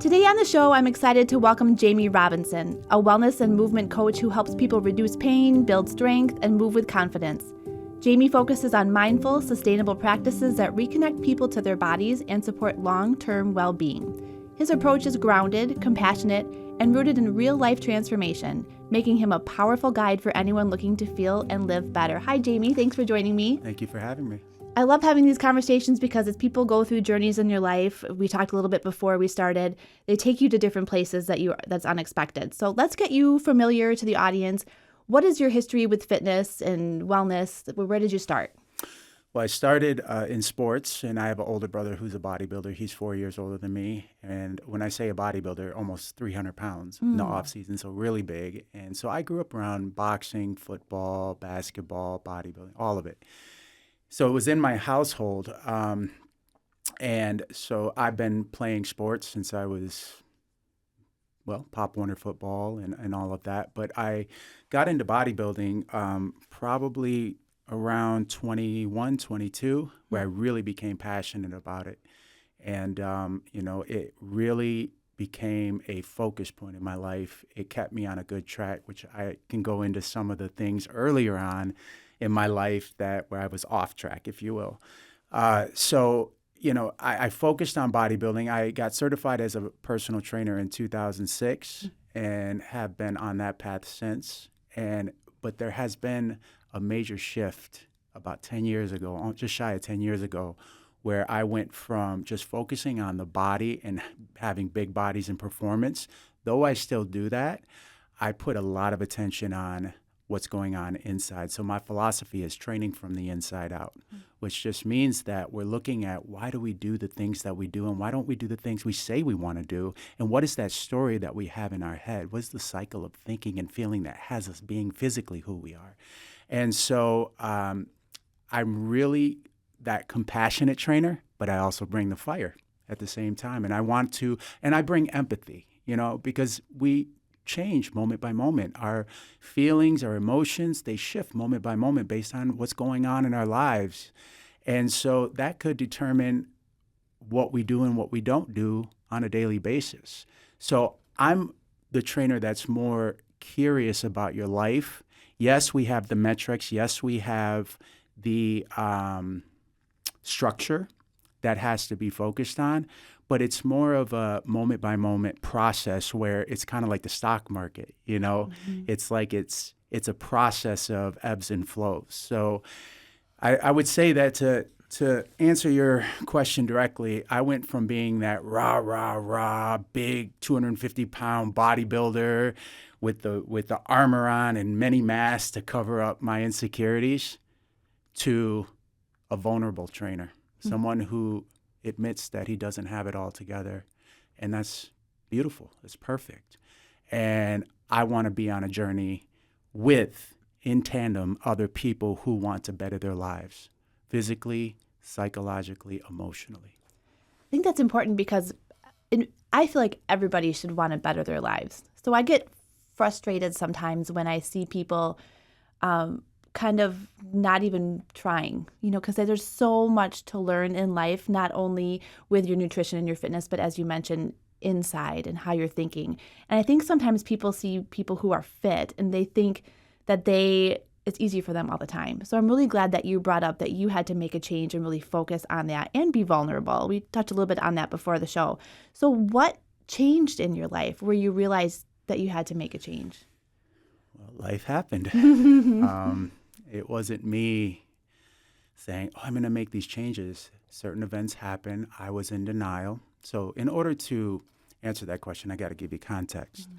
Today on the show, I'm excited to welcome Jamie Robinson, a wellness and movement coach who helps people reduce pain, build strength, and move with confidence. Jamie focuses on mindful, sustainable practices that reconnect people to their bodies and support long-term well-being. His approach is grounded, compassionate, and rooted in real-life transformation, making him a powerful guide for anyone looking to feel and live better. Hi, Jamie. Thanks for joining me. Thank you for having me. I love having these conversations because as people go through journeys in your life, we talked a little bit before we started, they take you to different places that's unexpected. So let's get you familiar to the audience. What is your history with fitness and wellness? Where did you start? Well, I started in sports, and I have an older brother who's a bodybuilder. He's 4 years older than me. And when I say a bodybuilder, almost 300 pounds in the off season, so really big. And so I grew up around boxing, football, basketball, bodybuilding, all of it. So it was in my household. And so I've been playing sports since I was, Pop Warner football and all of that. But I got into bodybuilding probably around 21, 22, where I really became passionate about it. And, it really became a focus point in my life. It kept me on a good track, which I can go into some of the things earlier on in my life where I was off track, if you will. I focused on bodybuilding. I got certified as a personal trainer in 2006 and have been on that path since. But there has been a major shift about 10 years ago, just shy of 10 years ago, where I went from just focusing on the body and having big bodies and performance. Though I still do that, I put a lot of attention on what's going on inside. So my philosophy is training from the inside out, which just means that we're looking at why do we do the things that we do and why don't we do the things we say we want to do? And what is that story that we have in our head? What's the cycle of thinking and feeling that has us being physically who we are? And so I'm really that compassionate trainer, but I also bring the fire at the same time. And I bring empathy, because we change moment by moment. Our feelings, our emotions, they shift moment by moment based on what's going on in our lives. And so that could determine what we do and what we don't do on a daily basis. So I'm the trainer that's more curious about your life. Yes, we have the metrics. Yes, we have the structure that has to be focused on, but it's more of a moment-by-moment process where it's kind of like the stock market, It's like it's a process of ebbs and flows. So I would say that to answer your question directly, I went from being that rah, big 250-pound bodybuilder with the armor on and many masks to cover up my insecurities to a vulnerable trainer, someone who admits that he doesn't have it all together. And that's beautiful. It's perfect. And I want to be on a journey in tandem, other people who want to better their lives, physically, psychologically, emotionally. I think that's important because I feel like everybody should want to better their lives. So I get frustrated sometimes when I see people kind of not even trying, because there's so much to learn in life, not only with your nutrition and your fitness, but as you mentioned, inside and how you're thinking. And I think sometimes people see people who are fit and they think that it's easy for them all the time. So I'm really glad that you brought up that you had to make a change and really focus on that and be vulnerable. We touched a little bit on that before the show. So what changed in your life where you realized that you had to make a change? Well, life happened. It wasn't me saying, I'm going to make these changes. Certain events happen. I was in denial. So in order to answer that question, I got to give you context.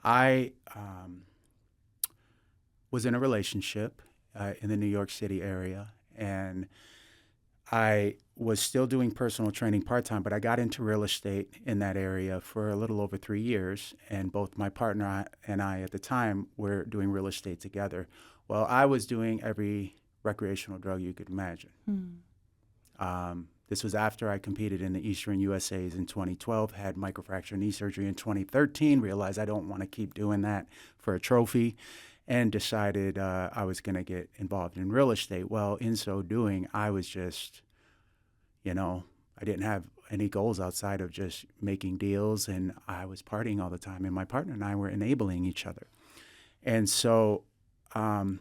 I was in a relationship in the New York City area, and I was still doing personal training part-time, but I got into real estate in that area for a little over 3 years, and both my partner and I at the time were doing real estate together. Well, I was doing every recreational drug you could imagine. This was after I competed in the Eastern USAs in 2012, had microfracture knee surgery in 2013, realized I don't want to keep doing that for a trophy, and decided I was going to get involved in real estate. Well, in so doing, I was just, I I didn't have any goals outside of just making deals, and I was partying all the time, and my partner and I were enabling each other. And so I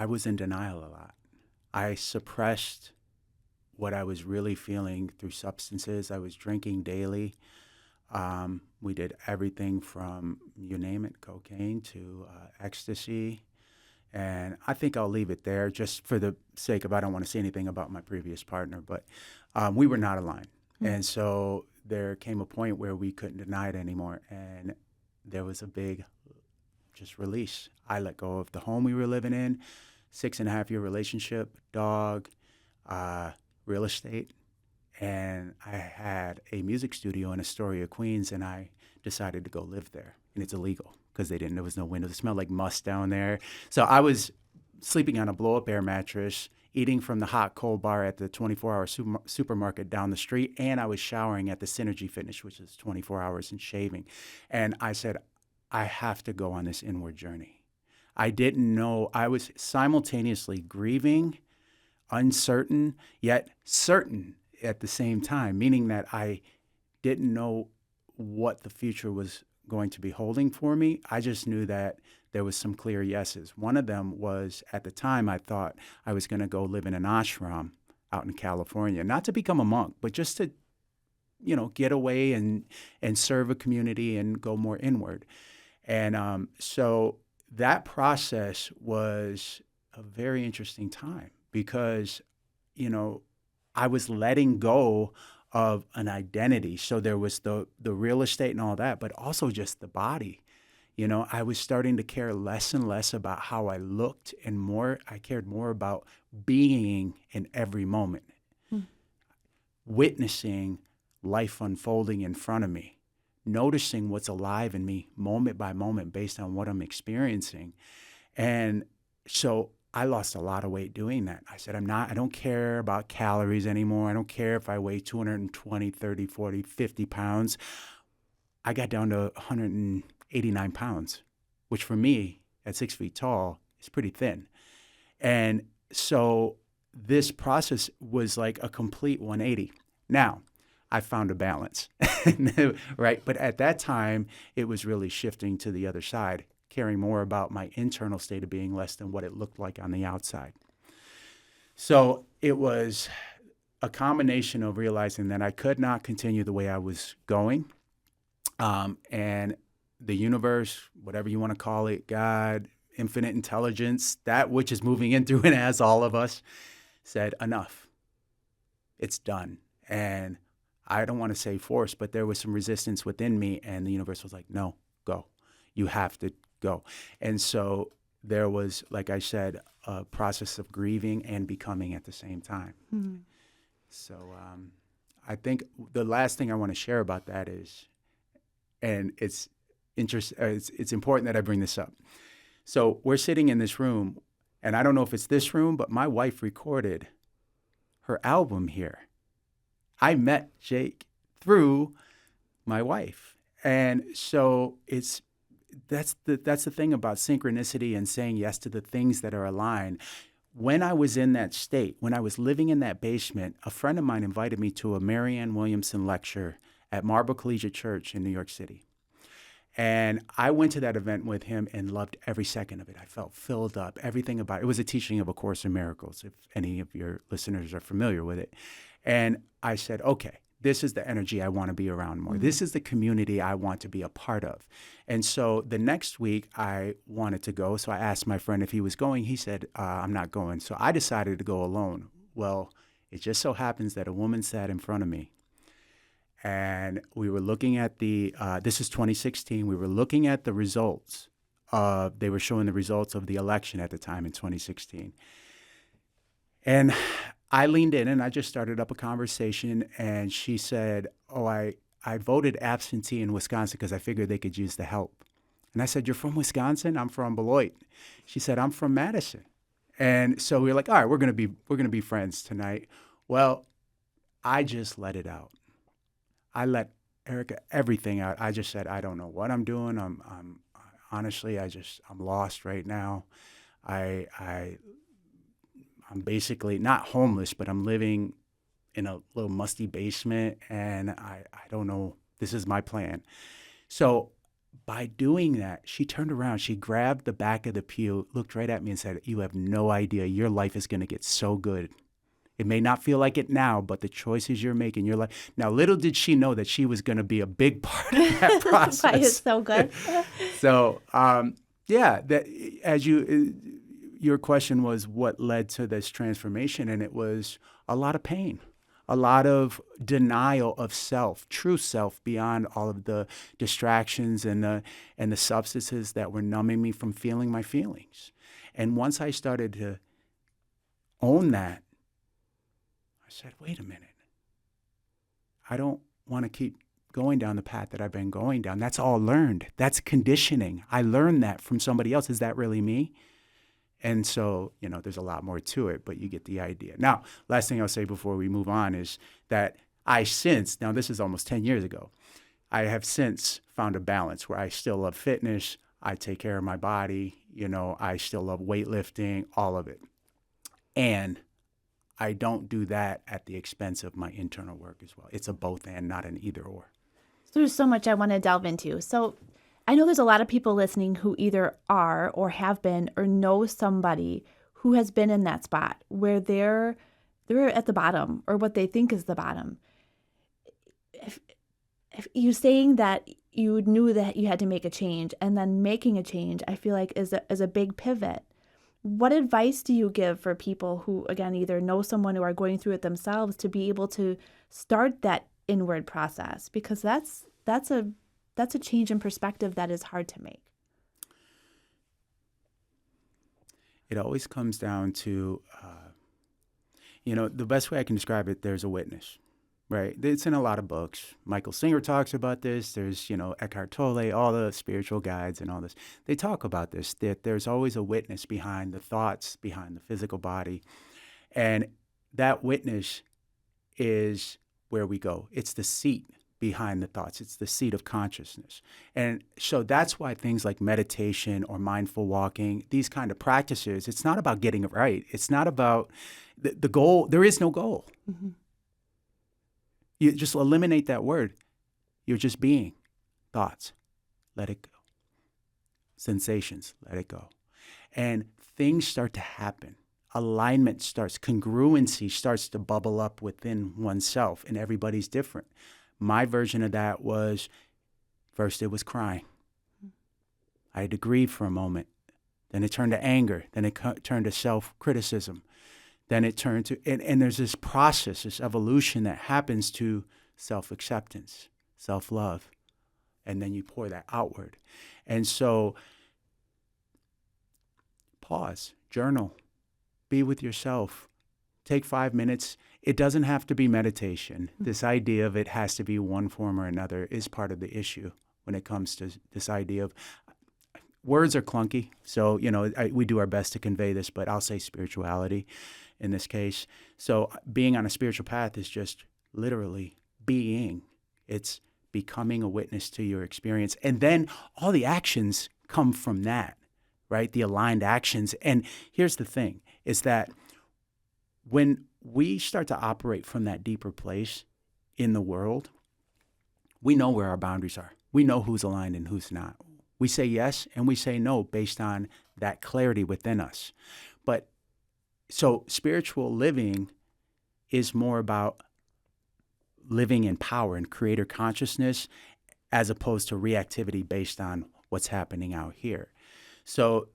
was in denial a lot. I suppressed what I was really feeling through substances. I was drinking daily. We did everything from, you name it, cocaine to ecstasy. And I think I'll leave it there just for the sake of, I don't want to say anything about my previous partner, but we were not aligned. Mm-hmm. And so there came a point where we couldn't deny it anymore. And there was a big just release. I let go of the home we were living in, 6.5-year relationship, dog, real estate. And I had a music studio in Astoria, Queens, and I decided to go live there. And it's illegal because there was no windows. It smelled like musk down there. So I was sleeping on a blow-up air mattress, eating from the hot cold bar at the 24-hour supermarket down the street, and I was showering at the Synergy Fitness, which is 24 hours, and shaving. And I said, I have to go on this inward journey. I didn't know. I was simultaneously grieving, uncertain, yet certain at the same time, meaning that I didn't know what the future was going to be holding for me. I just knew that there was some clear yeses. One of them was, at the time, I thought I was going to go live in an ashram out in California, not to become a monk, but just to, get away and serve a community and go more inward. And so that process was a very interesting time because, I was letting go of an identity. So there was the real estate and all that, but also just the body. I was starting to care less and less about how I looked, and I cared more about being in every moment, witnessing life unfolding in front of me, noticing what's alive in me moment by moment based on what I'm experiencing. And so I lost a lot of weight doing that. I said, I don't care about calories anymore. I don't care if I weigh 220, 30, 40, 50 pounds. I got down to 189 pounds, which for me at 6 feet tall is pretty thin. And so this process was like a complete 180. Now, I found a balance, right? But at that time, it was really shifting to the other side, caring more about my internal state of being less than what it looked like on the outside. So it was a combination of realizing that I could not continue the way I was going. And the universe, whatever you want to call it, God, infinite intelligence, that which is moving in through and as all of us, said, enough. It's done. And I don't want to say force, but there was some resistance within me, and the universe was like, no, go. You have to go. And so there was, like I said, a process of grieving and becoming at the same time. Mm-hmm. So I think the last thing I want to share about that is, and it's important that I bring this up. So we're sitting in this room, and I don't know if it's this room, but my wife recorded her album here. I met Jake through my wife. And so that's the thing about synchronicity and saying yes to the things that are aligned. When I was in that state, when I was living in that basement, a friend of mine invited me to a Marianne Williamson lecture at Marble Collegiate Church in New York City. And I went to that event with him and loved every second of it. I felt filled up, everything about it. It was a teaching of A Course in Miracles, if any of your listeners are familiar with it. And I said, okay, this is the energy I want to be around more. Mm-hmm. This is the community I want to be a part of. And so the next week I wanted to go. So I asked my friend if he was going. He said, I'm not going. So I decided to go alone. Well, it just so happens that a woman sat in front of me. And we were looking at this is 2016. We were looking at the results they were showing the results of the election at the time in 2016. And I leaned in and I just started up a conversation, and she said, I voted absentee in Wisconsin because I figured they could use the help. And I said, you're from Wisconsin? I'm from Beloit. She said, I'm from Madison. And so we were like, all right, we're going to be friends tonight. Well, I just let it out. I let Erica everything out. I just said, I don't know what I'm doing. I'm honestly, I'm lost right now. I'm basically not homeless, but I'm living in a little musty basement, and I don't know, this is my plan. So by doing that, she turned around, she grabbed the back of the pew, looked right at me and said, "You have no idea. Your life is going to get so good. It may not feel like it now, but the choices you're making, your life." Now, little did she know that she was going to be a big part of that process. Why it's so good. So, yeah, that your question was what led to this transformation, and it was a lot of pain, a lot of denial of self, true self, beyond all of the distractions and the substances that were numbing me from feeling my feelings. And once I started to own that, I said, wait a minute. I don't want to keep going down the path that I've been going down. That's all learned. That's conditioning. I learned that from somebody else. Is that really me? And so, there's a lot more to it, but you get the idea. Now, last thing I'll say before we move on is that now this is almost 10 years ago, I have since found a balance where I still love fitness. I take care of my body. I still love weightlifting, all of it. And I don't do that at the expense of my internal work as well. It's a both and, not an either or. So there's so much I want to delve into. So I know there's a lot of people listening who either are or have been or know somebody who has been in that spot where they're at the bottom or what they think is the bottom. If you saying that you knew that you had to make a change and then making a change, I feel like is a big pivot. What advice do you give for people who, again, either know someone or are going through it themselves to be able to start that inward process? Because that's a change in perspective that is hard to make. It always comes down to, the best way I can describe it, there's a witness, right? It's in a lot of books. Michael Singer talks about this. There's, Eckhart Tolle, all the spiritual guides and all this. They talk about this, that there's always a witness behind the thoughts, behind the physical body. And that witness is where we go. It's the seat behind the thoughts. It's the seat of consciousness. And so that's why things like meditation or mindful walking, these kind of practices, it's not about getting it right. It's not about the goal. There is no goal. Mm-hmm. You just eliminate that word. You're just being. Thoughts, let it go. Sensations, let it go. And things start to happen. Alignment starts, congruency starts to bubble up within oneself, and everybody's different. My version of that was, first it was crying. I had to grieve for a moment. Then it turned to anger. Then it turned to self-criticism. Then it turned to, and there's this process, this evolution that happens to self-acceptance, self-love. And then you pour that outward. And so pause, journal, be with yourself. Take 5 minutes. It doesn't have to be meditation. This idea of it has to be one form or another is part of the issue when it comes to this idea of words are clunky. So, we do our best to convey this, but I'll say spirituality in this case. So being on a spiritual path is just literally being. It's becoming a witness to your experience. And then all the actions come from that, right? The aligned actions. And here's the thing, is that when we start to operate from that deeper place in the world, we know where our boundaries are. We know who's aligned and who's not. We say yes and we say no based on that clarity within us. But so spiritual living is more about living in power and creator consciousness as opposed to reactivity based on what's happening out here. So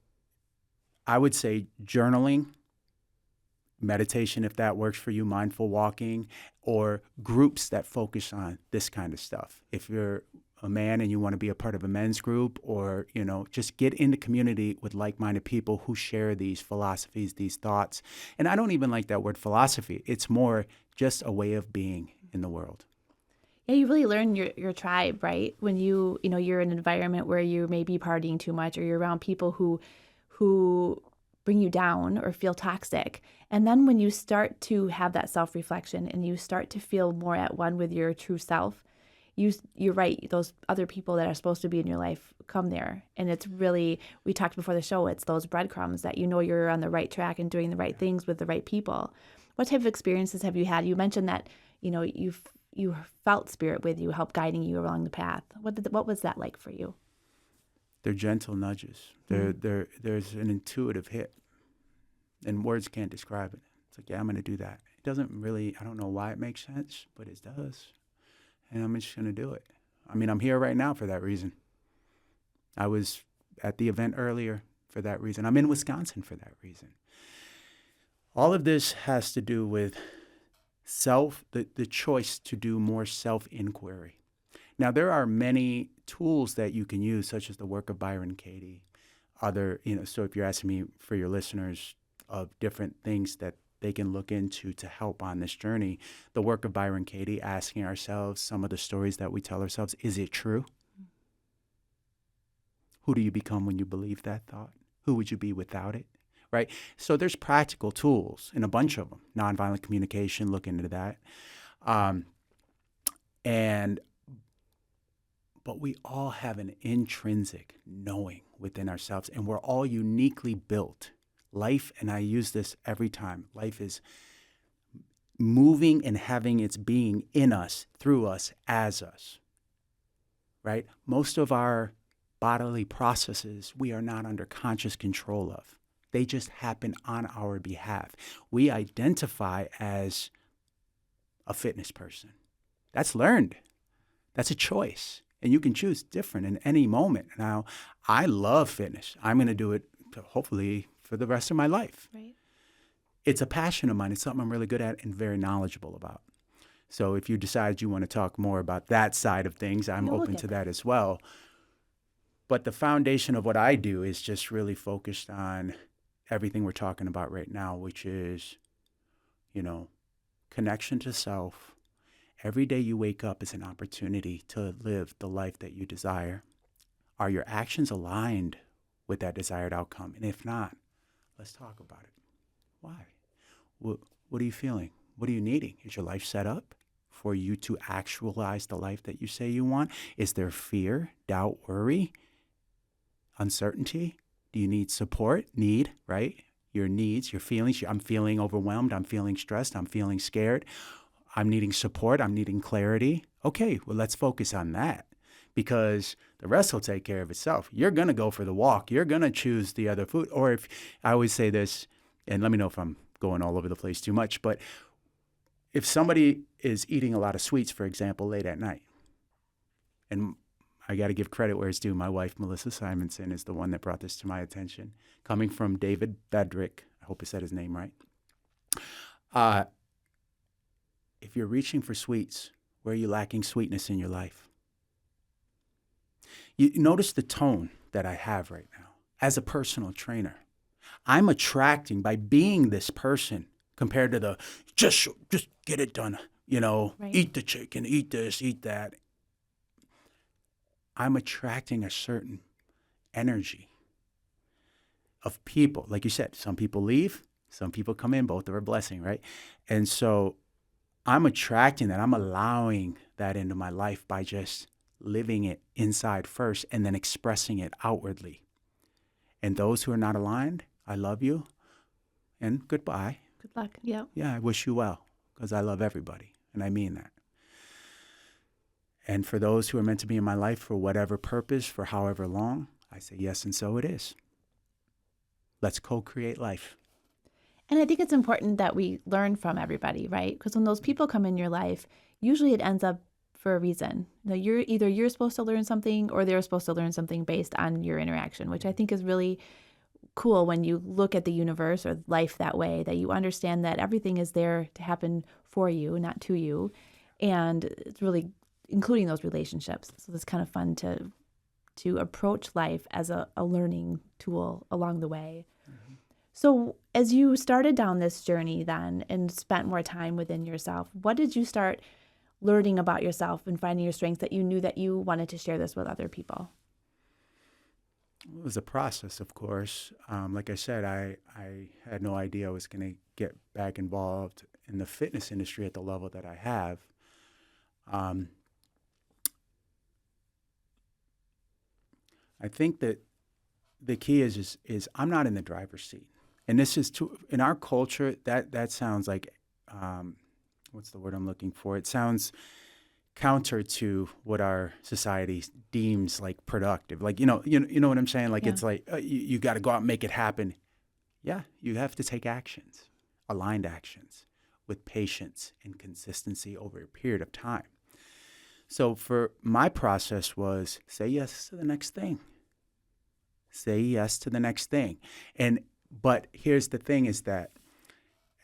I would say journaling, meditation, if that works for you, mindful walking, or groups that focus on this kind of stuff. If you're a man and you want to be a part of a men's group, or, just get into community with like-minded people who share these philosophies, these thoughts. And I don't even like that word philosophy. It's more just a way of being in the world. Yeah, you really learn your tribe, right? When you're in an environment where you may be partying too much, or you're around people who bring you down or feel toxic. And then when you start to have that self-reflection and you start to feel more at one with your true self, you're right, those other people that are supposed to be in your life come there. And it's really, we talked before the show, it's those breadcrumbs that you're on the right track and doing the right things with the right people. What type of experiences have you had? You mentioned that, you felt spirit with you, help guiding you along the path. What was that like for you? They're gentle nudges. There's an intuitive hit, and words can't describe it. It's like, yeah, I'm going to do that. It doesn't really, I don't know why it makes sense, but it does. And I'm just going to do it. I mean, I'm here right now for that reason. I was at the event earlier for that reason. I'm in Wisconsin for that reason. All of this has to do with the choice to do more self-inquiry. Now, there are many tools that you can use, such as the work of Byron Katie, so if you're asking me for your listeners of different things that they can look into to help on this journey, the work of Byron Katie, asking ourselves some of the stories that we tell ourselves, is it true? Who do you become when you believe that thought? Who would you be without it? Right? So there's practical tools, and a bunch of them. Nonviolent communication, look into that. But we all have an intrinsic knowing within ourselves, and we're all uniquely built. Life, and I use this every time, life is moving and having its being in us, through us, as us, right? Most of our bodily processes we are not under conscious control of. They just happen on our behalf. We identify as a fitness person. That's learned. That's a choice. And you can choose different in any moment. Now, I love fitness. I'm going to do it, hopefully, for the rest of my life. Right. It's a passion of mine. It's something I'm really good at and very knowledgeable about. So if you decide you want to talk more about that side of things, I'm open to that as well. But the foundation of what I do is just really focused on everything we're talking about right now, which is, connection to self. Every day you wake up is an opportunity to live the life that you desire. Are your actions aligned with that desired outcome? And if not, let's talk about it. Why? What are you feeling? What are you needing? Is your life set up for you to actualize the life that you say you want? Is there fear, doubt, worry, uncertainty? Do you need support? Right? Your needs, your feelings. I'm feeling overwhelmed. I'm feeling stressed. I'm feeling scared. I'm needing support. I'm needing clarity. Okay, well, let's focus on that, because the rest will take care of itself. You're going to go for the walk. You're going to choose the other food. Or if I always say this, and let me know if I'm going all over the place too much, but if somebody is eating a lot of sweets, for example, late at night, and I got to give credit where it's due. My wife, Melissa Simonson, is the one that brought this to my attention, coming from David Bedrick. I hope I said his name right. If you're reaching for sweets, where are you lacking sweetness in your life? You notice the tone that I have right now as a personal trainer. I'm attracting, by being this person, compared to the just get it done, right. Eat the chicken, eat this, eat that. I'm attracting a certain energy of people. Like you said, some people leave, some people come in, both are a blessing, right? And so I'm attracting that. I'm allowing that into my life by just living it inside first and then expressing it outwardly. And those who are not aligned, I love you and goodbye. Good luck. Yeah. Yeah, I wish you well, because I love everybody, and I mean that. And for those who are meant to be in my life for whatever purpose, for however long, I say yes, and so it is. Let's co-create life. And I think it's important that we learn from everybody, right? Because when those people come in your life, usually it ends up for a reason. You're supposed to learn something, or they're supposed to learn something based on your interaction, which I think is really cool when you look at the universe or life that way, that you understand that everything is there to happen for you, not to you. And it's really including those relationships. So it's kind of fun to approach life as a learning tool along the way. Mm-hmm. So as you started down this journey then and spent more time within yourself, what did you start learning about yourself and finding your strengths that you knew that you wanted to share this with other people? It was a process, of course. Like I said, I had no idea I was going to get back involved in the fitness industry at the level that I have. I think that the key is I'm not in the driver's seat. And this is in our culture, that sounds like what's the word I'm looking for? It sounds counter to what our society deems like productive. Like, you know what I'm saying? Like, Yeah. it's like, you got to go out and make it happen. Yeah, you have to take actions, aligned actions with patience and consistency over a period of time. So for my process was say yes to the next thing. Say yes to the next thing. But here's the thing is that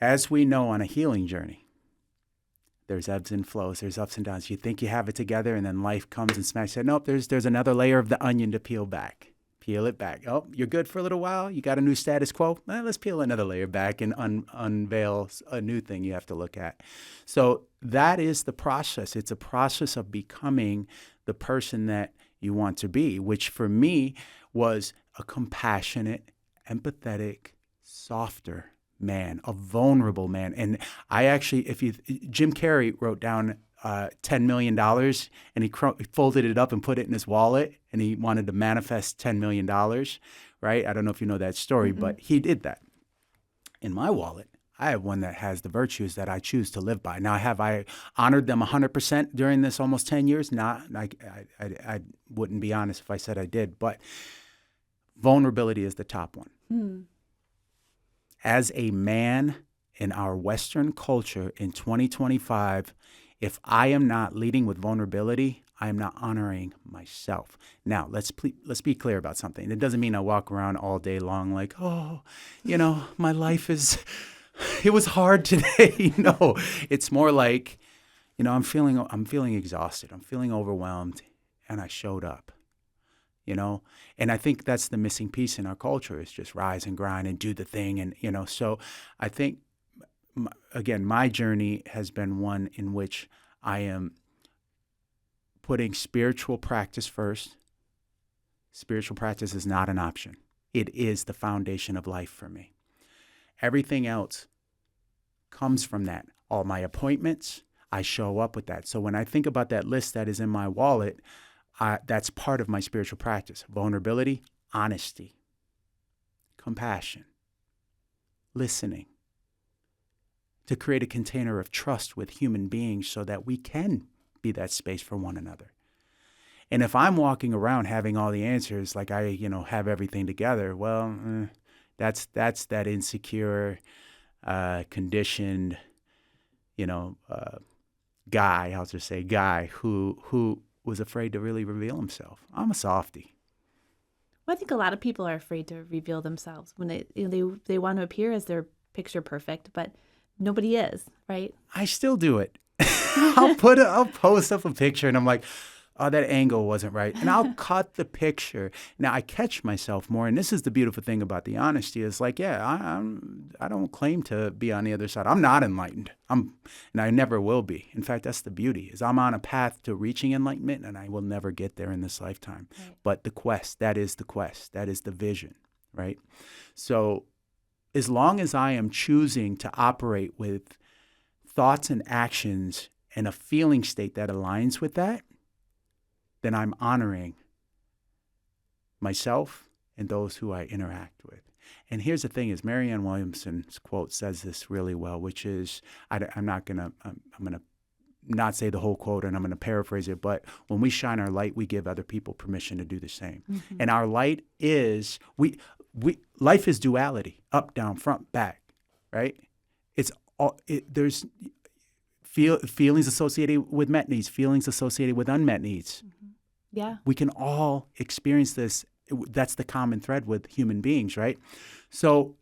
as we know on a healing journey, there's ebbs and flows, there's ups and downs. You think you have it together and then life comes and smashes it. Nope, there's another layer of the onion to peel back. Peel it back. Oh, you're good for a little while. You got a new status quo. Well, let's peel another layer back and unveil a new thing you have to look at. So that is the process. It's a process of becoming the person that you want to be, which for me was a compassionate, empathetic, softer man, a vulnerable man. And I actually, Jim Carrey wrote down $10 million and he folded it up and put it in his wallet and he wanted to manifest $10 million, right? I don't know if you know that story, but he did that. In my wallet, I have one that has the virtues that I choose to live by. Now, have I honored them 100% during this almost 10 years? Not, I wouldn't be honest if I said I did, but vulnerability is the top one. Mm. As a man in our Western culture in 2025, if I am not leading with vulnerability, I am not honoring myself. Now, let's be clear about something. It doesn't mean I walk around all day long like, oh, my life it was hard today. No, it's more like, I'm feeling exhausted. I'm feeling overwhelmed, and I showed up. And I think that's the missing piece in our culture is just rise and grind and do the thing. And, so I think, again, my journey has been one in which I am putting spiritual practice first. Spiritual practice is not an option. It is the foundation of life for me. Everything else comes from that. All my appointments, I show up with that. So when I think about that list that is in my wallet, that's part of my spiritual practice. Vulnerability, honesty, compassion, listening, to create a container of trust with human beings so that we can be that space for one another. And if I'm walking around having all the answers, like I, have everything together, well, that's that insecure, conditioned, guy, I'll just say guy who was afraid to really reveal himself. I'm a softie. Well, I think a lot of people are afraid to reveal themselves when they want to appear as their picture perfect, but nobody is, right? I still do it. I'll post up a picture and I'm like, oh, that angle wasn't right. And I'll cut the picture. Now, I catch myself more. And this is the beautiful thing about the honesty is like, yeah, I don't claim to be on the other side. I'm not enlightened. And I never will be. In fact, that's the beauty is I'm on a path to reaching enlightenment and I will never get there in this lifetime. Right. But the quest, that is the quest. That is the vision, right? So as long as I am choosing to operate with thoughts and actions and a feeling state that aligns with that, then I'm honoring myself and those who I interact with. And here's the thing is Marianne Williamson's quote says this really well, which is, I'm going to not say the whole quote and I'm going to paraphrase it, but when we shine our light, we give other people permission to do the same. Mm-hmm. And our light is, life is duality, up, down, front, back, right? There's feelings associated with met needs, feelings associated with unmet needs. Mm-hmm. Yeah. We can all experience this. That's the common thread with human beings, right? So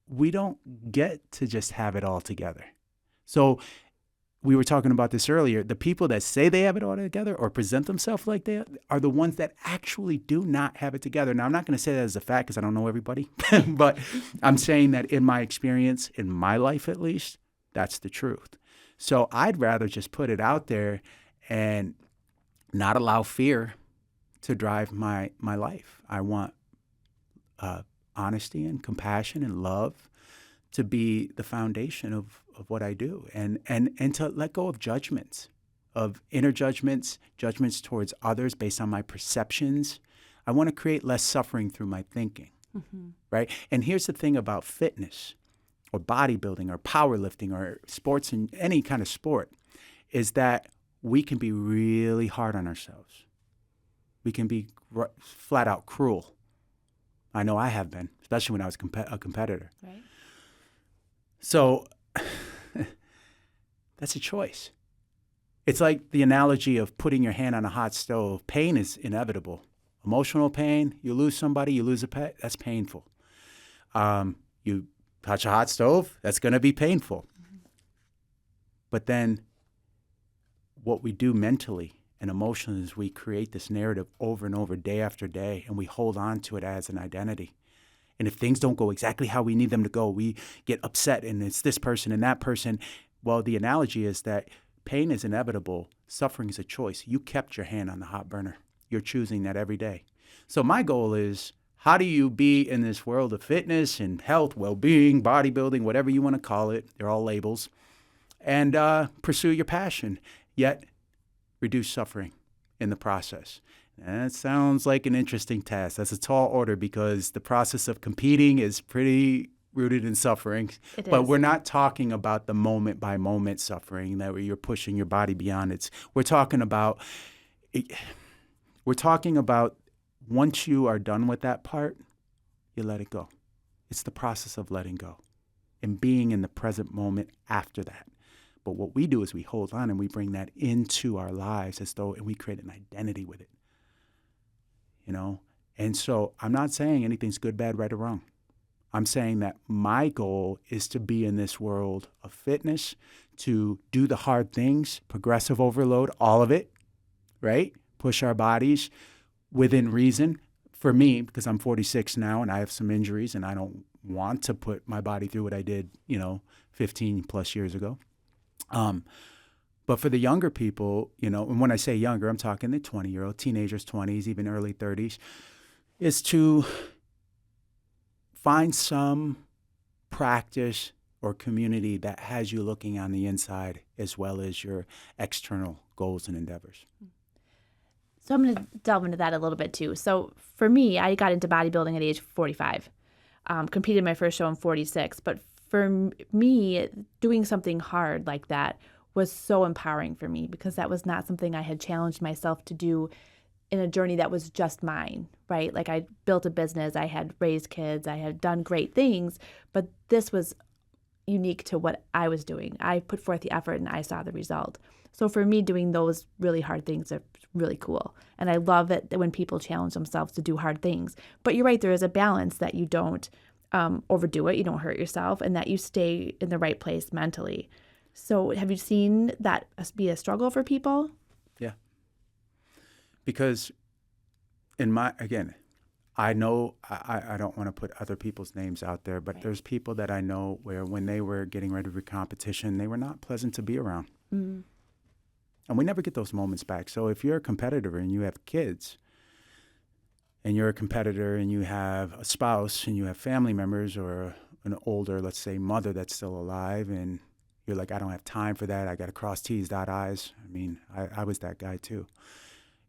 we don't get to just have it all together. So we were talking about this earlier. The people that say they have it all together or present themselves like they are the ones that actually do not have it together. Now, I'm not going to say that as a fact because I don't know everybody, but I'm saying that in my experience, in my life at least, that's the truth. So I'd rather just put it out there and not allow fear to drive my life. I want honesty and compassion and love to be the foundation of what I do and to let go of judgments, of inner judgments, judgments towards others based on my perceptions. I want to create less suffering through my thinking, right? And here's the thing about fitness. or bodybuilding or powerlifting or sports in any kind of sport is that we can be really hard on ourselves. We can be flat out cruel. I know I have been, especially when I was a competitor. Right. So that's a choice. It's like the analogy of putting your hand on a hot stove. Pain is inevitable. Emotional pain, you lose somebody, you lose a pet, that's painful. You touch a hot stove, that's going to be painful. Mm-hmm. But then what we do mentally and emotionally is we create this narrative over and over, day after day, and we hold on to it as an identity. And if things don't go exactly how we need them to go, we get upset, and it's this person and that person. Well, the analogy is that pain is inevitable. Suffering is a choice. You kept your hand on the hot burner. You're choosing that every day. So my goal is, how do you be in this world of fitness and health, well-being, bodybuilding, whatever you want to call it, they're all labels, and pursue your passion, yet reduce suffering in the process. And that sounds like an interesting task. That's a tall order because the process of competing is pretty rooted in suffering. But we're not talking about the moment-by-moment suffering that where you're pushing your body beyond it. We're talking about once you are done with that part, you let it go. It's the process of letting go and being in the present moment after that. But what we do is we hold on and we bring that into our lives and we create an identity with it. You know? And so I'm not saying anything's good, bad, right, or wrong. I'm saying that my goal is to be in this world of fitness, to do the hard things, progressive overload, all of it, right? Push our bodies within reason. For me, because I'm 46 now and I have some injuries and I don't want to put my body through what I did, 15 plus years ago. But for the younger people, and when I say younger, I'm talking the 20-year-old, teenagers, 20s, even early 30s, is to find some practice or community that has you looking on the inside as well as your external goals and endeavors. So I'm going to delve into that a little bit too. So for me, I got into bodybuilding at age 45, competed my first show in 46. But for me, doing something hard like that was so empowering for me because that was not something I had challenged myself to do in a journey that was just mine, right? Like I built a business, I had raised kids, I had done great things, but this was unique to what I was doing. I put forth the effort and I saw the result. So for me, doing those really hard things are really cool. And I love it when people challenge themselves to do hard things. But you're right, there is a balance that you don't overdo it, you don't hurt yourself, and that you stay in the right place mentally. So have you seen that be a struggle for people? Yeah. Because I know I don't want to put other people's names out there, but there's people that I know where when they were getting ready for competition, they were not pleasant to be around. Mm-hmm. And we never get those moments back. So if you're a competitor and you have kids, and you're a competitor and you have a spouse and you have family members or an older, let's say, mother that's still alive, and you're like, I don't have time for that. I got to cross T's, dot I's. I mean, I was that guy too.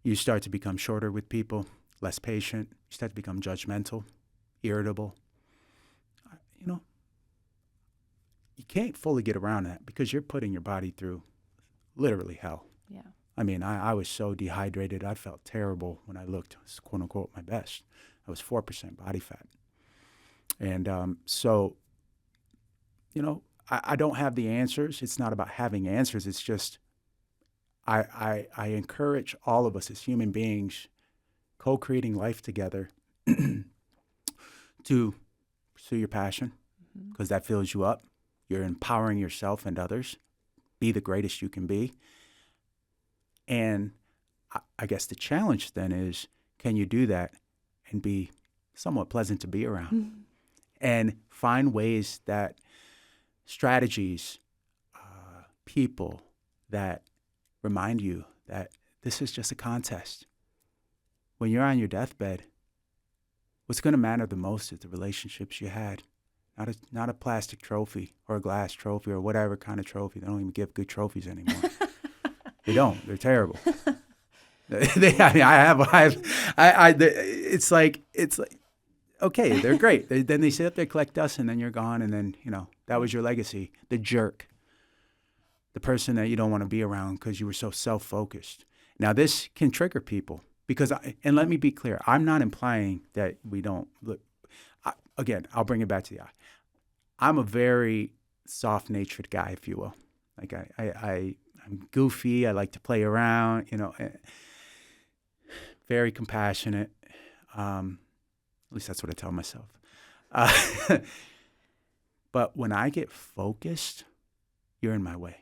You start to become shorter with people, less patient. You start to become judgmental, irritable. You can't fully get around that because you're putting your body through literally hell. Yeah. I mean, I was so dehydrated. I felt terrible when I looked, quote unquote, my best. I was 4% body fat. And I don't have the answers. It's not about having answers. It's just I encourage all of us as human beings co-creating life together to pursue your passion because that fills you up. You're empowering yourself and others. Be the greatest you can be. And I guess the challenge then is, can you do that and be somewhat pleasant to be around? Mm-hmm. And find ways strategies, people that remind you that this is just a contest. When you're on your deathbed, what's going to matter the most is the relationships you had, not a plastic trophy or a glass trophy or whatever kind of trophy. They don't even give good trophies anymore. They don't. They're terrible. It's like, okay, they're great. Then they sit up there, collect dust, and then you're gone, and then, That was your legacy. The jerk. The person that you don't want to be around because you were so self-focused. Now, this can trigger people because, and let me be clear, I'm not implying that we don't look. Again, I'll bring it back to the eye. I'm a very soft-natured guy, if you will. Like I'm goofy. I like to play around. Very compassionate. At least that's what I tell myself. But when I get focused, you're in my way.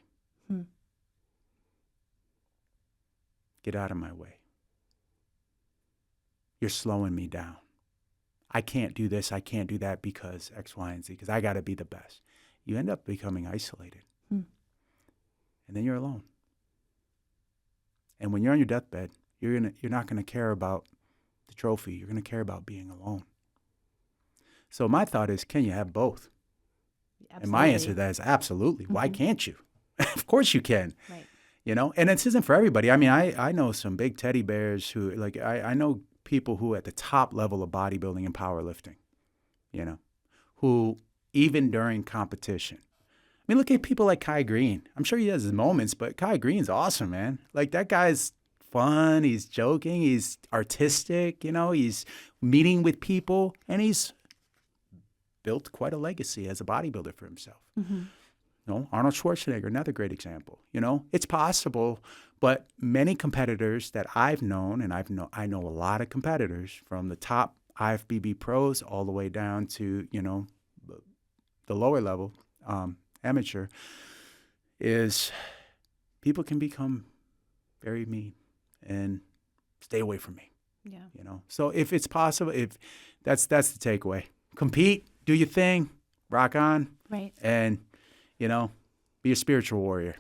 Get out of my way. You're slowing me down. I can't do this, I can't do that because X, Y, and Z, because I got to be the best. You end up becoming isolated. And then you're alone. And when you're on your deathbed, you're not going to care about the trophy. You're going to care about being alone. So my thought is, can you have both? Absolutely. And my answer to that is absolutely. Why can't you? Of course you can. Right. And this isn't for everybody. I mean, I know some big teddy bears who, like, I know people who at the top level of bodybuilding and powerlifting, who even during competition. I mean, look at people like Kai Green. I'm sure he has his moments, but Kai Green's awesome, man. Like, that guy's fun. He's joking. He's artistic. He's meeting with people, and he's built quite a legacy as a bodybuilder for himself. Arnold Schwarzenegger, another great example. It's possible, but many competitors that I've known, and I know a lot of competitors from the top IFBB pros all the way down to, the lower level, amateur, is people can become very mean and stay away from me. Yeah. So if it's possible, if that's the takeaway. Compete, do your thing, rock on. Right. And be a spiritual warrior.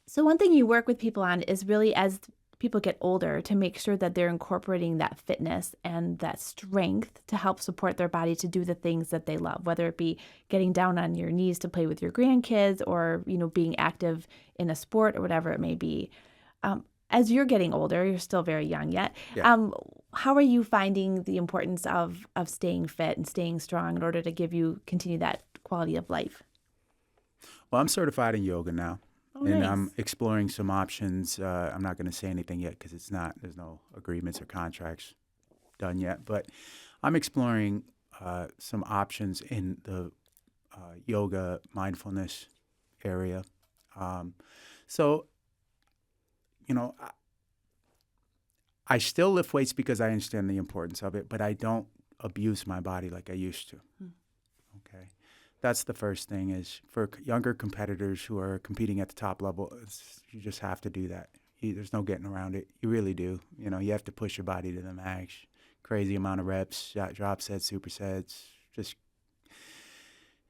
So one thing you work with people on is really, as people get older, to make sure that they're incorporating that fitness and that strength to help support their body to do the things that they love, whether it be getting down on your knees to play with your grandkids or, being active in a sport or whatever it may be. As you're getting older, you're still very young yet. Yeah. How are you finding the importance of staying fit and staying strong in order to continue that quality of life? Well, I'm certified in yoga now, and nice. I'm exploring some options. I'm not going to say anything yet because there's no agreements or contracts done yet, but I'm exploring some options in the yoga mindfulness area. I still lift weights because I understand the importance of it, but I don't abuse my body like I used to. Okay. That's the first thing, is for younger competitors who are competing at the top level, you just have to do that. There's no getting around it. You really do. You have to push your body to the max. Crazy amount of reps, drop sets, supersets,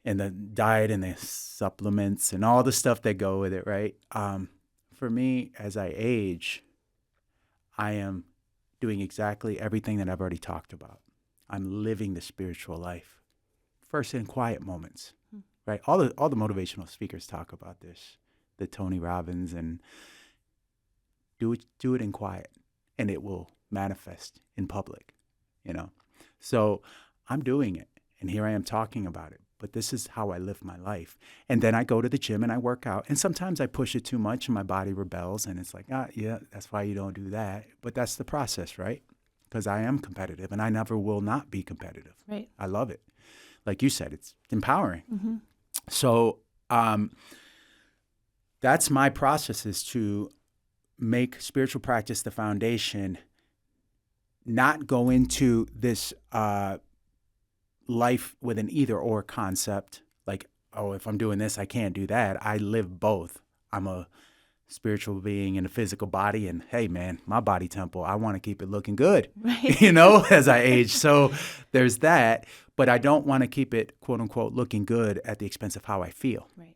and the diet and the supplements and all the stuff that go with it, right? For me, as I age, I am doing exactly everything that I've already talked about. I'm living the spiritual life. First, in quiet moments, right? All the motivational speakers talk about this, the Tony Robbins, and do it in quiet, and it will manifest in public, So I'm doing it, and here I am talking about it. But this is how I live my life. And then I go to the gym and I work out. And sometimes I push it too much and my body rebels. And it's like, yeah, that's why you don't do that. But that's the process, right? Because I am competitive and I never will not be competitive. Right. I love it. Like you said, it's empowering. So that's my process, is to make spiritual practice the foundation, not go into this life with an either or concept, like, oh, if I'm doing this, I can't do that. I live both. I'm a spiritual being in a physical body, and hey, man, my body temple, I want to keep it looking good, right. As I age. So there's that, but I don't want to keep it, quote unquote, looking good at the expense of how I feel. Right.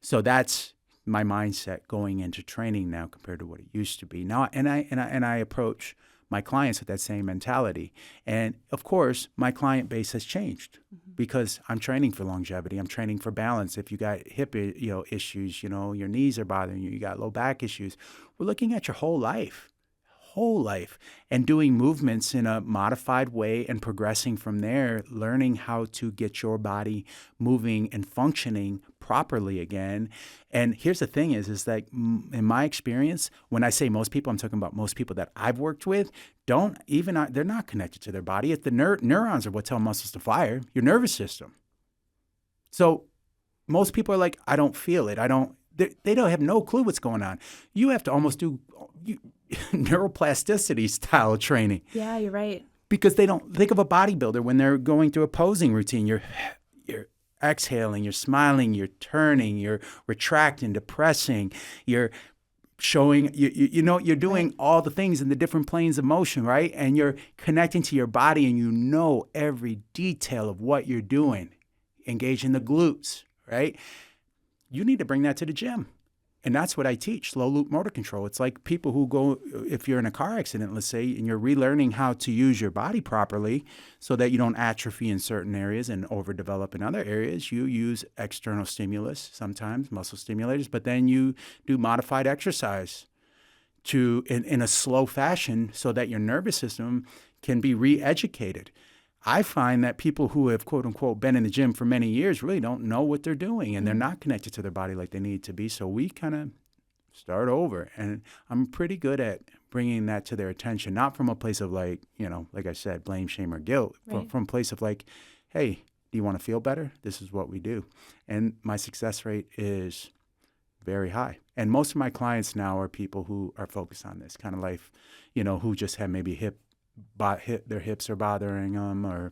So that's my mindset going into training now compared to what it used to be now. And I approach my clients with that same mentality. And of course, my client base has changed because I'm training for longevity. I'm training for balance. If you got hip, issues, your knees are bothering you, you got low back issues. We're looking at your whole life, whole life, and doing movements in a modified way and progressing from there, learning how to get your body moving and functioning properly again. And here's the thing is that in my experience, when I say most people, I'm talking about most people that I've worked with, they're not connected to their body. The neurons are what tell muscles to fire, your nervous system. So most people are like, I don't feel it. They don't have no clue what's going on. You have to almost do neuroplasticity style training. Yeah, you're right. Because they don't think of a bodybuilder when they're going through a posing routine. You're exhaling, you're smiling, you're turning, you're retracting, depressing, you're showing, you're doing all the things in the different planes of motion, right? And you're connecting to your body and you know every detail of what you're doing. Engaging the glutes, right? You need to bring that to the gym. And that's what I teach, slow loop motor control. It's like people who go, if you're in a car accident, let's say, and you're relearning how to use your body properly so that you don't atrophy in certain areas and overdevelop in other areas, you use external stimulus, sometimes muscle stimulators, but then you do modified exercise in a slow fashion so that your nervous system can be re-educated. I find that people who have, quote unquote, been in the gym for many years really don't know what they're doing and they're not connected to their body like they need to be. So we kind of start over. And I'm pretty good at bringing that to their attention, not from a place of like, like I said, blame, shame, or guilt, right. From a place of like, hey, do you want to feel better? This is what we do. And my success rate is very high. And most of my clients now are people who are focused on this kind of life, who just have maybe their hips are bothering them, or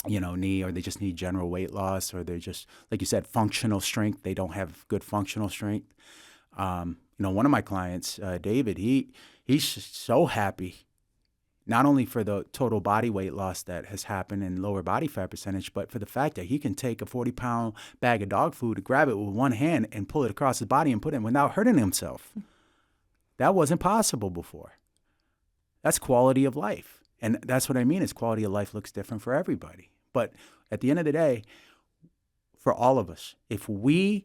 knee, or they just need general weight loss, or they're just, like you said, functional strength. They don't have good functional strength. One of my clients, David, he's so happy, not only for the total body weight loss that has happened and lower body fat percentage, but for the fact that he can take a 40-pound bag of dog food, grab it with one hand and pull it across his body and put it in without hurting himself. That wasn't possible before. That's quality of life. And that's what I mean is quality of life looks different for everybody. But at the end of the day, for all of us, if we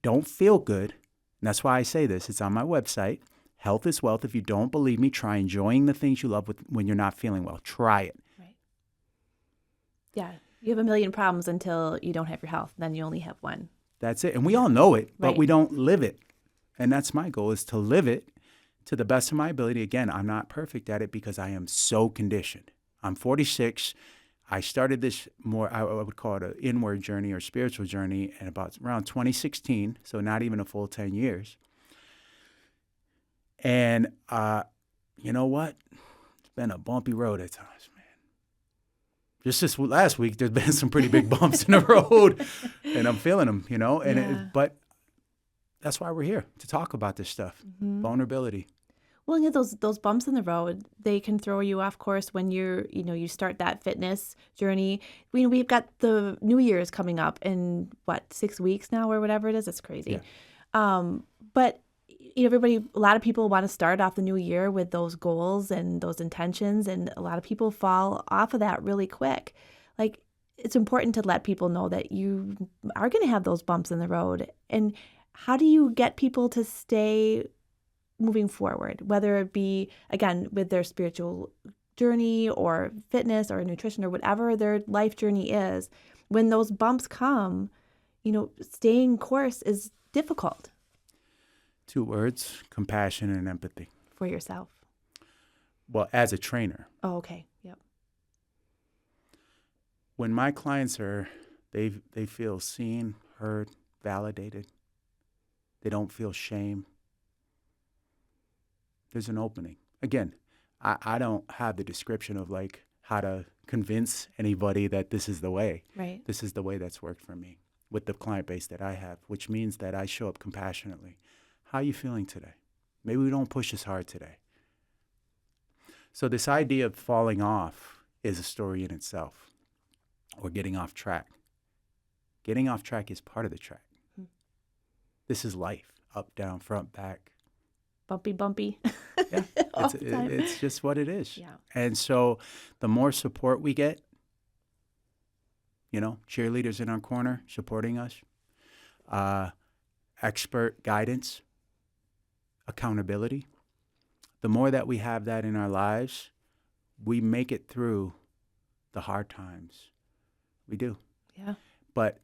don't feel good, and that's why I say this, it's on my website, Health is Wealth. If you don't believe me, try enjoying the things you love when you're not feeling well. Try it. Right. Yeah. You have a million problems until you don't have your health. Then you only have one. That's it. And we all know it, but right. we don't live it. And that's my goal, is to live it to the best of my ability. Again, I'm not perfect at it because I am so conditioned. I'm 46. I started this more, I would call it an inward journey or spiritual journey, in around 2016, so not even a full 10 years. And you know what? It's been a bumpy road at times, man. Just this last week, there's been some pretty big bumps in the road, and I'm feeling them, but that's why we're here, to talk about this stuff, vulnerability. Well, those bumps in the road, they can throw you off course when you start that fitness journey. We've got the New Year's coming up in 6 weeks now or whatever it is. It's crazy. Yeah. But a lot of people want to start off the new year with those goals and those intentions, and a lot of people fall off of that really quick. Like, it's important to let people know that you are going to have those bumps in the road. And how do you get people to stay moving forward, whether it be, again, with their spiritual journey or fitness or nutrition or whatever their life journey is? When those bumps come, staying course is difficult. 2 words: compassion and empathy. For yourself. Well, as a trainer. Oh, okay. Yep. When my clients they feel seen, heard, validated, they don't feel shame, there's an opening. Again, I don't have the description of like how to convince anybody that this is the way. Right. This is the way that's worked for me with the client base that I have, which means that I show up compassionately. How are you feeling today? Maybe we don't push as hard today. So this idea of falling off is a story in itself, or getting off track. Getting off track is part of the track. This is life: up, down, front, back. Bumpy. Yeah, it's just what it is. Yeah. And so the more support we get, cheerleaders in our corner supporting us, expert guidance, accountability, the more that we have that in our lives, we make it through the hard times. We do. Yeah. But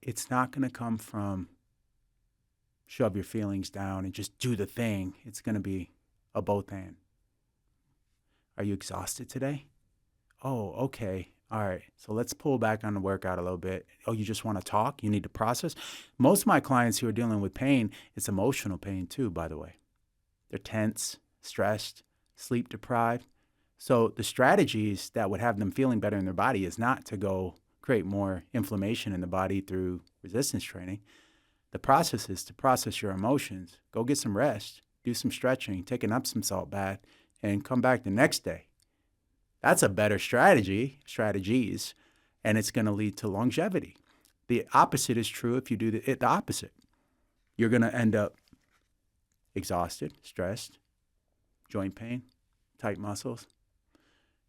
it's not going to come from shove your feelings down and just do the thing. It's going to be a both and. Are you exhausted today? Oh, okay. All right. So let's pull back on the workout a little bit. Oh, you just want to talk? You need to process? Most of my clients who are dealing with pain, it's emotional pain too, by the way. They're tense, stressed, sleep deprived. So the strategies that would have them feeling better in their body is not to go create more inflammation in the body through resistance training. The process is to process your emotions. Go get some rest, do some stretching, take an Epsom salt bath, and come back the next day. That's a better strategies, and it's going to lead to longevity. The opposite is true if you do the opposite. You're going to end up exhausted, stressed, joint pain, tight muscles,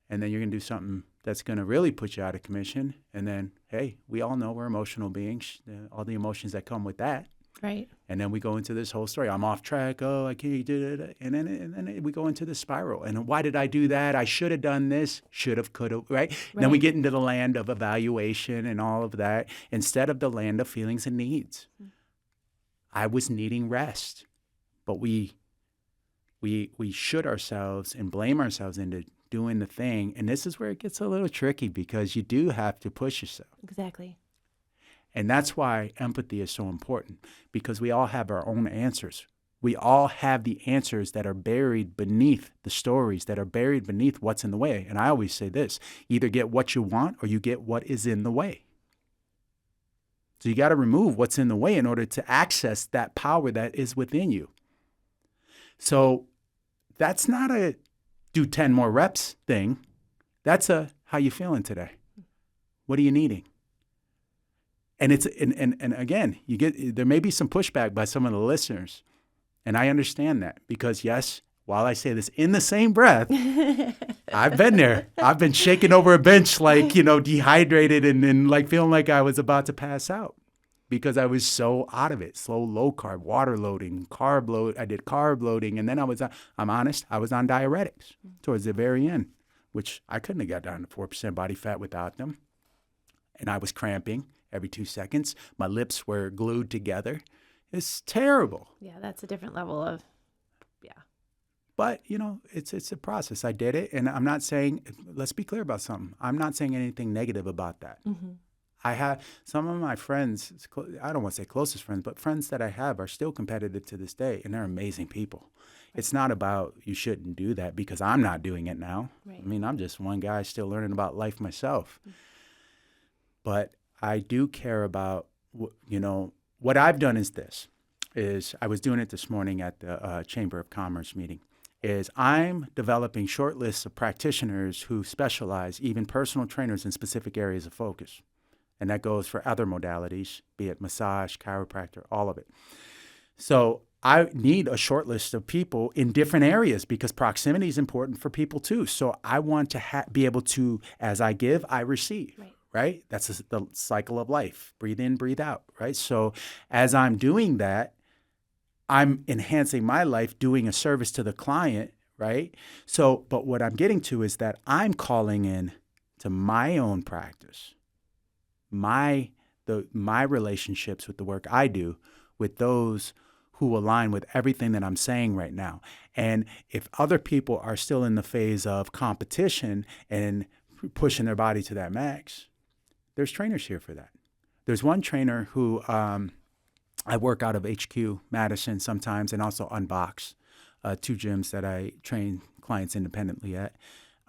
and then you're going to do something that's going to really put you out of commission. And then, hey, we all know we're emotional beings, all the emotions that come with that. Right. And then we go into this whole story. I'm off track. Oh, I can't do it. And then we go into the spiral. And why did I do that? I should have done this. Should have, could have, right? Then we get into the land of evaluation and all of that instead of the land of feelings and needs. I was needing rest, but we should ourselves and blame ourselves into doing the thing. And this is where it gets a little tricky because you do have to push yourself. Exactly. And that's why empathy is so important, because we all have our own answers. We all have the answers that are buried beneath the stories, that are buried beneath what's in the way. And I always say this, either get what you want or you get what is in the way. So you got to remove what's in the way in order to access that power that is within you. So that's not a do 10 more reps thing. That's a how you feeling today? What are you needing? And it's and again, there may be some pushback by some of the listeners, and I understand that because yes, while I say this in the same breath, I've been there. I've been shaking over a bench like dehydrated and like feeling like I was about to pass out because I was so out of it. Slow, low carb, water loading, carb load. I did carb loading, and then I'm honest, I was on diuretics towards the very end, which I couldn't have got down to 4% body fat without them, and I was cramping every 2 seconds. My lips were glued together. It's terrible. Yeah, that's a different level of, But, it's a process. I did it, and I'm not saying, let's be clear about something. I'm not saying anything negative about that. Mm-hmm. I have some of my friends, I don't want to say closest friends, but friends that I have are still competitive to this day, and they're amazing people. Right. It's not about you shouldn't do that because I'm not doing it now. Right. I mean, I'm just one guy still learning about life myself. Mm-hmm. But I do care about, what I've done is I was doing it this morning at the Chamber of Commerce meeting, is I'm developing short lists of practitioners who specialize, even personal trainers in specific areas of focus. And that goes for other modalities, be it massage, chiropractor, all of it. So I need a short list of people in different areas because proximity is important for people too. So I want to be able to, as I give, I receive. Right? That's the cycle of life. Breathe in, breathe out, right? So as I'm doing that, I'm enhancing my life, doing a service to the client, right? So, but what I'm getting to is that I'm calling in to my own practice, my relationships with the work I do with those who align with everything that I'm saying right now. And if other people are still in the phase of competition and pushing their body to that max, there's trainers here for that. There's one trainer who I work out of HQ Madison sometimes and also Unbox, 2 gyms that I train clients independently at.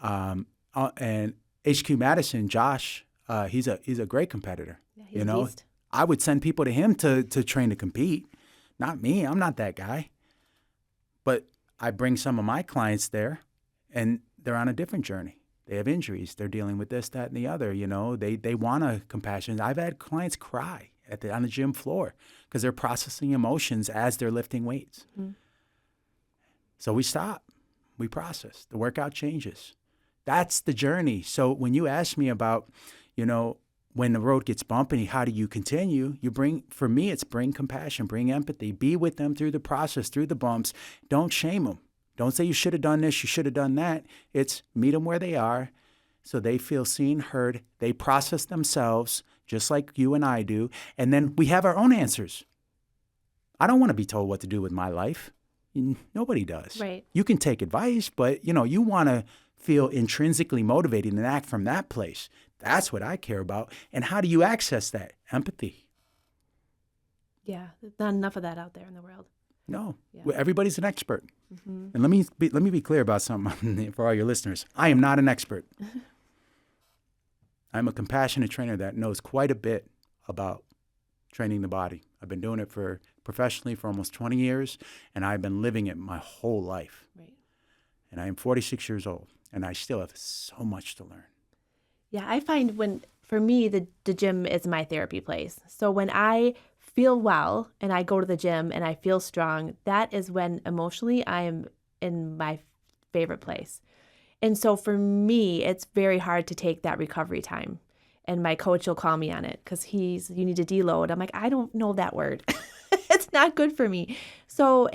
And HQ Madison, Josh, he's a great competitor. Yeah, he's a beast. I would send people to him to train to compete. Not me. I'm not that guy. But I bring some of my clients there, and they're on a different journey. They have injuries. They're dealing with this, that, and the other. They want a compassion. I've had clients cry on the gym floor because they're processing emotions as they're lifting weights. Mm-hmm. So we stop. We process. The workout changes. That's the journey. So when you ask me about, when the road gets bumpy, how do you continue? For me, it's bring compassion, bring empathy, be with them through the process, through the bumps. Don't shame them. Don't say you should have done this, you should have done that. It's meet them where they are so they feel seen, heard. They process themselves just like you and I do. And then we have our own answers. I don't want to be told what to do with my life. Nobody does. Right. You can take advice, but, you want to feel intrinsically motivated and act from that place. That's what I care about. And how do you access that? Empathy. Yeah, there's not enough of that out there in the world. No, Yeah. Well, everybody's an expert. And let me be clear about something for all your listeners. I am not an expert. I'm a compassionate trainer that knows quite a bit about training the body. I've been doing it professionally for almost 20 years, and I've been living it my whole life. Right. And I am 46 years old, and I still have so much to learn. Yeah, I find for me, the gym is my therapy place. So when I feel well and I go to the gym and I feel strong, that is when emotionally I am in my favorite place. And so for me, it's very hard to take that recovery time. And my coach will call me on it because you need to deload. I'm like, I don't know that word. It's not good for me. So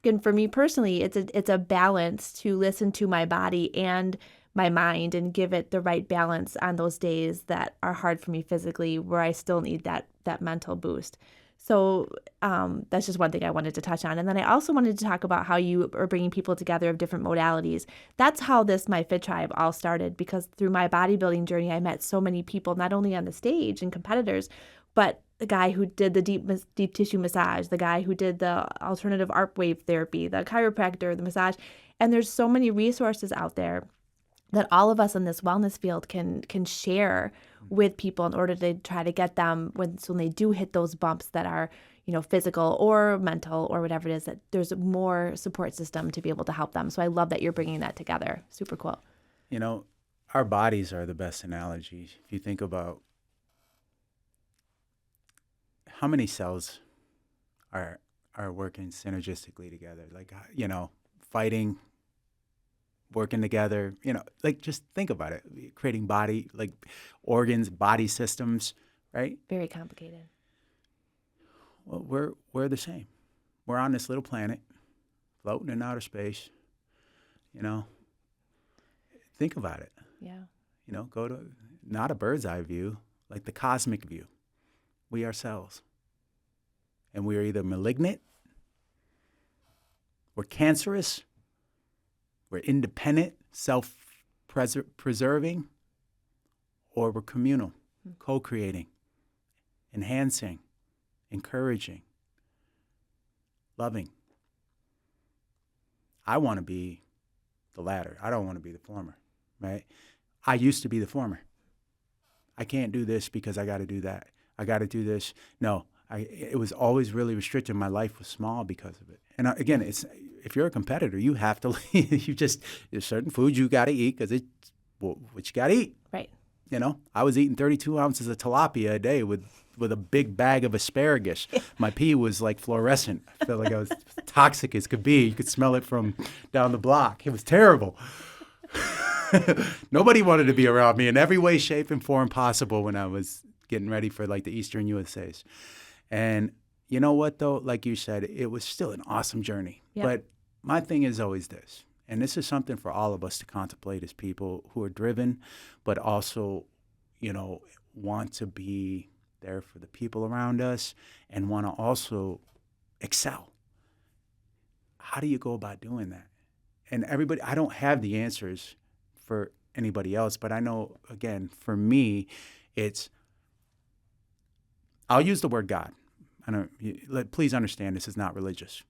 and for me personally, it's a balance to listen to my body and my mind and give it the right balance on those days that are hard for me physically, where I still need that mental boost. So that's just one thing I wanted to touch on. And then I also wanted to talk about how you are bringing people together of different modalities. That's how My Fit Tribe all started, because through my bodybuilding journey, I met so many people, not only on the stage and competitors, but the guy who did the deep tissue massage, the guy who did the alternative arc wave therapy, the chiropractor, the massage. And there's so many resources out there that all of us in this wellness field can share with people in order to try to get them when they do hit those bumps that are, physical or mental or whatever it is, that there's more support system to be able to help them. So I love that you're bringing that together. Super cool. Our bodies are the best analogy. If you think about how many cells are working synergistically together, like, fighting, working together, just think about it, creating body, like organs, body systems, right? Very complicated. Well, we're the same. We're on this little planet, floating in outer space, think about it. Yeah. Go to not a bird's eye view, like the cosmic view. We are cells. And we are either malignant, we're cancerous, we're independent, self-preserving, or we're communal, co-creating, enhancing, encouraging, loving. I want to be the latter. I don't want to be the former, right? I used to be the former. I can't do this because I got to do that. I got to do this. No, it was always really restricted. My life was small because of it. And again, if you're a competitor, you have to, there's certain foods you got to eat because it's what you got to eat. Right. I was eating 32 ounces of tilapia a day with a big bag of asparagus. My pee was like fluorescent. I felt like I was toxic as could be. You could smell it from down the block. It was terrible. Nobody wanted to be around me in every way, shape, and form possible when I was getting ready for like the Eastern USAs. And you know what, though? Like you said, it was still an awesome journey. Yep. But my thing is always this, and this is something for all of us to contemplate as people who are driven, but also, want to be there for the people around us and want to also excel. How do you go about doing that? And I don't have the answers for anybody else, but I know, again, for me, I'll use the word God. Please understand this is not religious.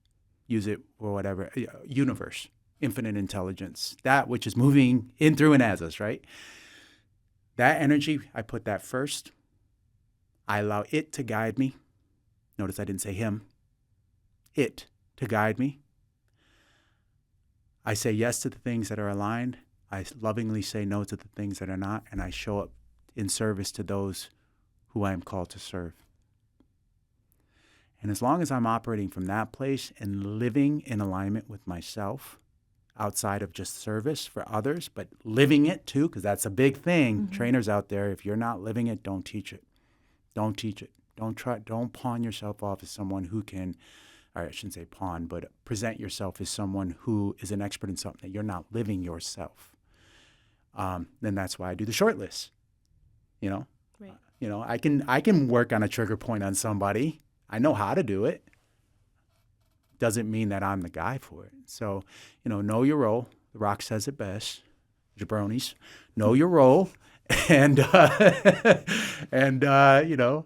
Use it or whatever. Universe, infinite intelligence, that which is moving in, through, and as us, right? That energy, I put that first. I allow it to guide me. Notice I didn't say him. It to guide me. I say yes to the things that are aligned. I lovingly say no to the things that are not, and I show up in service to those who I am called to serve. And as long as I'm operating from that place and living in alignment with myself, outside of just service for others, but living it too, because that's a big thing. Mm-hmm. Trainers out there, if you're not living it, don't teach it. Don't teach it. Don't pawn yourself off as someone who can or I shouldn't say pawn, but present yourself as someone who is an expert in something that you're not living yourself. Then that's why I do the short list. You know, Right. you know, I can work on a trigger point on somebody. I know how to do it. Doesn't mean that I'm the guy for it. So, you know your role. The Rock says it best. Jabronis, know your role, and you know,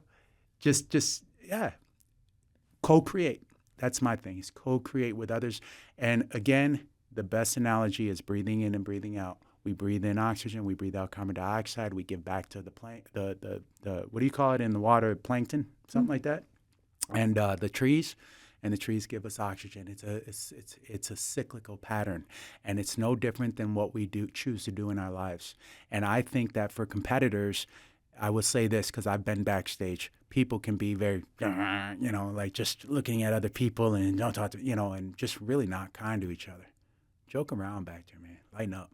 just yeah, co-create. That's my thing. Is co-create with others. And again, the best analogy is breathing in and breathing out. We breathe in oxygen, we breathe out carbon dioxide, we give back to the what do you call it in the water? Plankton, something like that. And the trees give us oxygen. It's a cyclical pattern, and it's no different than what we choose to do in our lives. And I think that for competitors, I will say this because I've been backstage. People can be very, you know, like just looking at other people and don't talk to, you know, and just really not kind to each other. Joke around back there, man. Lighten up.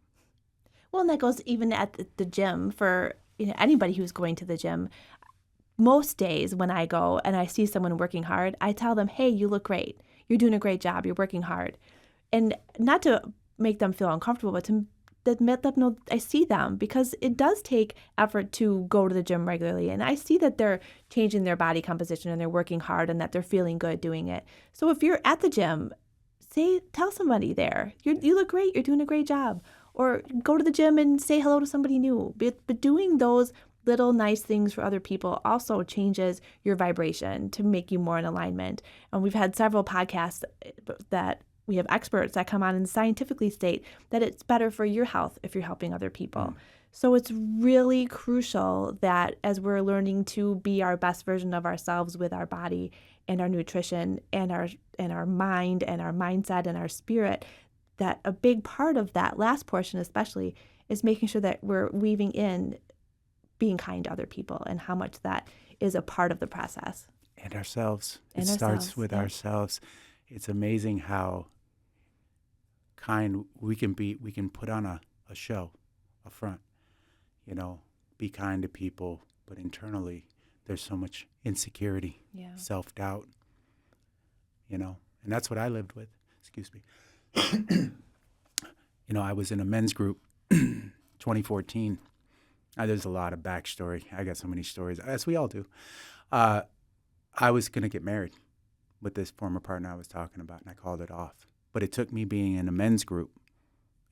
Well, and that goes even at the gym for anybody who's going to the gym. Most days when I go and I see someone working hard, I tell them, hey, you look great. You're doing a great job. You're working hard. And not to make them feel uncomfortable, but to let them know I see them, because it does take effort to go to the gym regularly. And I see that they're changing their body composition and they're working hard and that they're feeling good doing it. So if you're at the gym, tell somebody there, you look great. You're doing a great job. Or go to the gym and say hello to somebody new. But doing those little nice things for other people also changes your vibration to make you more in alignment. And we've had several podcasts that we have experts that come on and scientifically state that it's better for your health if you're helping other people. So it's really crucial that as we're learning to be our best version of ourselves with our body and our nutrition and our mind and our mindset and our spirit, that a big part of that last portion especially is making sure that we're weaving in being kind to other people and how much that is a part of the process. And ourselves. It starts with ourselves. It's amazing how kind we can be. We can put on a show, a front, you know, be kind to people, but internally there's so much insecurity, self-doubt, you know, and that's what I lived with. Excuse me. You know, I was in a men's group 2014. There's a lot of backstory. I got so many stories, as we all do. I was going to get married with this former partner I was talking about, and I called it off. But it took me being in a men's group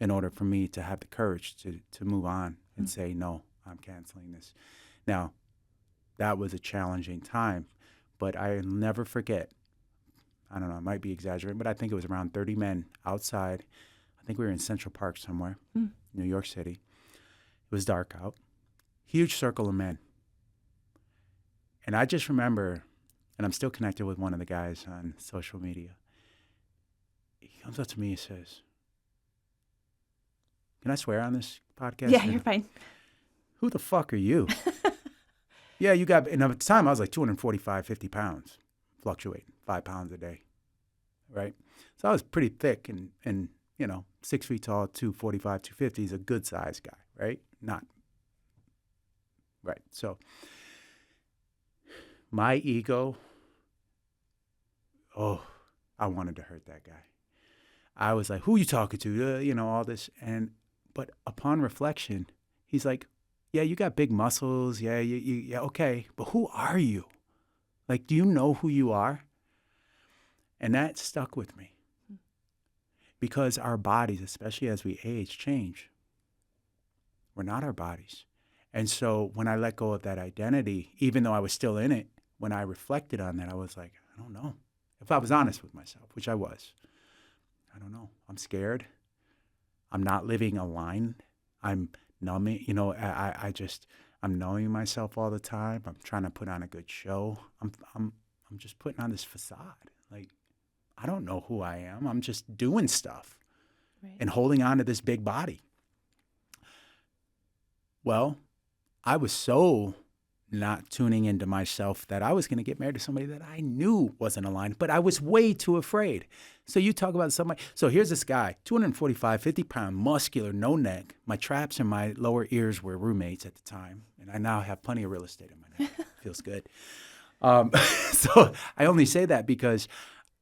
in order for me to have the courage to move on and say, no, I'm canceling this. Now, that was a challenging time, but I'll never forget. I don't know, I might be exaggerating, but I think it was around 30 men outside. I think we were in Central Park somewhere, New York City. It was dark out. Huge circle of men. And I just remember, and I'm still connected with one of the guys on social media. He comes up to me and says, can I swear on this podcast? Yeah, you're fine. Who the fuck are you? Yeah, you got, and at the time I was like 245, 50 pounds, fluctuating 5 pounds a day, right? So I was pretty thick and you know, 6 feet tall, 245, 250 is a good size guy, right? Not, right. So my ego, I wanted to hurt that guy. I was like, who are you talking to? You know, all this. But upon reflection, he's like, yeah, you got big muscles. Yeah, yeah, okay. But who are you? Like, do you know who you are? And that stuck with me. Because our bodies, especially as we age, change. We're not our bodies. And so when I let go of that identity, even though I was still in it, when I reflected on that, I was like, I don't know. If I was honest with myself, which I was, I don't know. I'm scared. I'm not living aligned. I'm numbing, you know, I'm numbing myself all the time. I'm trying to put on a good show. I'm just putting on this facade. Like, I don't know who I am. I'm just doing stuff and holding on to this big body. Well, I was so not tuning into myself that I was going to get married to somebody that I knew wasn't aligned, but I was way too afraid. So you talk about somebody. So here's this guy, 245, 50-pound, muscular, no neck. My traps and my lower ears were roommates at the time, and I now have plenty of real estate in my neck. Feels good. So I only say that because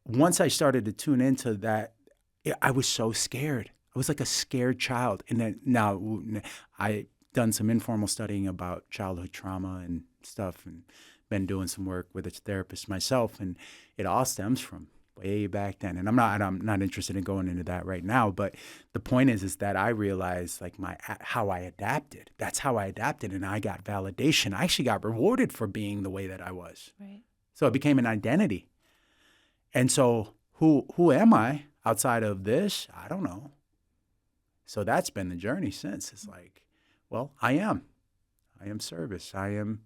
once I started to tune into that, I was so scared. I was like a scared child. And then now I done some informal studying about childhood trauma and stuff, and been doing some work with a therapist myself, and it all stems from way back then. And I'm not interested in going into that right now, but the point is that I realized like how I adapted. That's how I adapted, and I got validation. I actually got rewarded for being the way that I was. Right. So it became an identity. And so who am I outside of this? I don't know. So that's been the journey since. It's like, well, I am service. I am,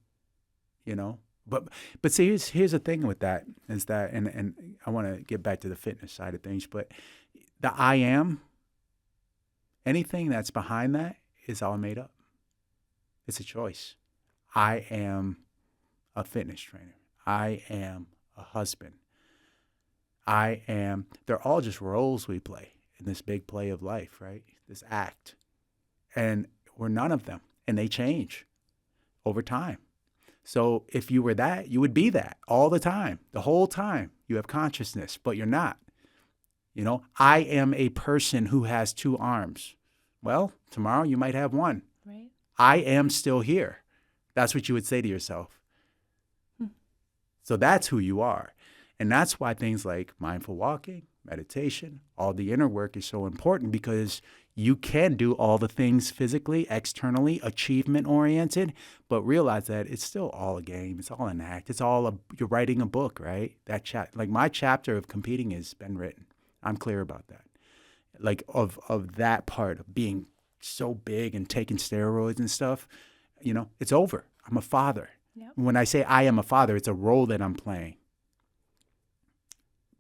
but see, here's the thing with that is that, and I want to get back to the fitness side of things, but the I am, anything that's behind that is all made up. It's a choice. I am a fitness trainer. I am a husband. They're all just roles we play in this big play of life, right? This act. And we're none of them. And they change over time. So if you were that, you would be that all the time. The whole time you have consciousness, but you're not. I am a person who has 2 arms. Well, tomorrow you might have 1. Right. I am still here. That's what you would say to yourself. So that's who you are. And that's why things like mindful walking, meditation, all the inner work is so important, because you can do all the things physically, externally, achievement-oriented, but realize that it's still all a game. It's all an act. You're writing a book, right? Like my chapter of competing has been written. I'm clear about that. Like of that part of being so big and taking steroids and stuff, it's over. I'm a father. Yep. When I say I am a father, it's a role that I'm playing.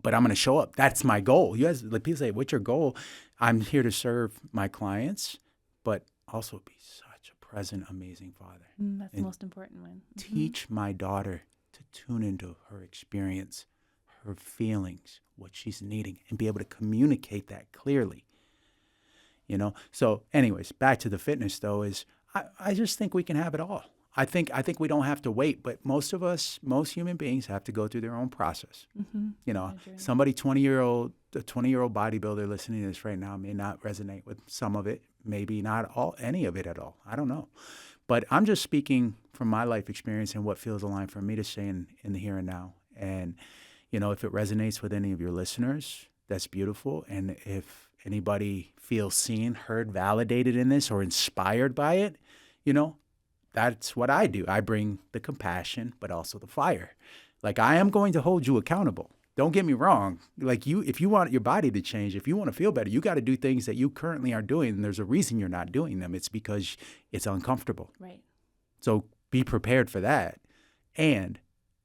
But I'm going to show up. That's my goal. You guys, like people say, what's your goal? I'm here to serve my clients, but also be such a present, amazing father. That's the most important one. Teach my daughter to tune into her experience, her feelings, what she's needing, and be able to communicate that clearly. So anyways, back to the fitness though, is I just think we can have it all. I think we don't have to wait, but most human beings have to go through their own process. Somebody 20-year-old bodybuilder listening to this right now may not resonate with some of it, maybe not any of it at all. I don't know. But I'm just speaking from my life experience and what feels aligned for me to say in the here and now. And, if it resonates with any of your listeners, that's beautiful. And if anybody feels seen, heard, validated in this or inspired by it, that's what I do. I bring the compassion, but also the fire. Like, I am going to hold you accountable. Don't get me wrong. Like, if you want your body to change, if you want to feel better, you got to do things that you currently are doing. And there's a reason you're not doing them. It's because it's uncomfortable. Right. So be prepared for that. And